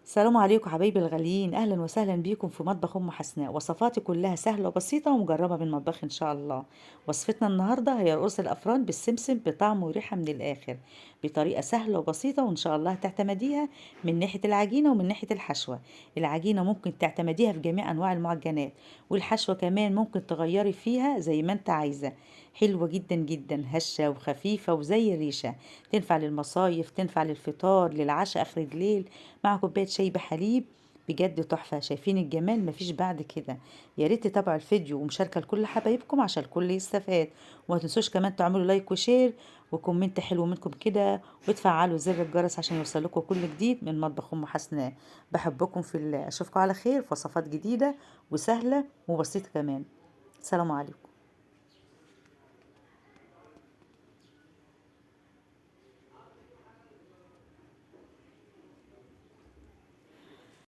السلام عليكم حبايبي الغاليين، اهلا وسهلا بيكم في مطبخ ام حسناء. وصفاتي كلها سهله وبسيطه ومجربه من مطبخ ان شاء الله. وصفتنا النهارده هي رؤوس الافران بالسمسم بطعم وريحه من الاخر، بطريقه سهله وبسيطه، وان شاء الله هتعتمديها من ناحيه العجينه ومن ناحيه الحشوه. العجينه ممكن تعتمديها في جميع انواع المعجنات، والحشوه كمان ممكن تغيري فيها زي ما انت عايزه. حلوه جدا جدا، هشه وخفيفه وزي الريشه. تنفع للمصايف، تنفع للفطار، للعشاء اخر الليل، مع كوباية شاي بحليب. بجد تحفة. شايفين الجمال؟ مفيش بعد كده. يا ريت تتابعوا الفيديو ومشاركة لكل حبايبكم عشان الكل يستفاد. وما تنسوش كمان تعملوا لايك وشير وكومنت حلو منكم كده، وتفعلوا زر الجرس عشان يوصلكم كل جديد من مطبخ ام حسناء. بحبكم في الله. اشوفكم على خير في وصفات جديدة وسهلة وبسيطة كمان. سلام عليكم.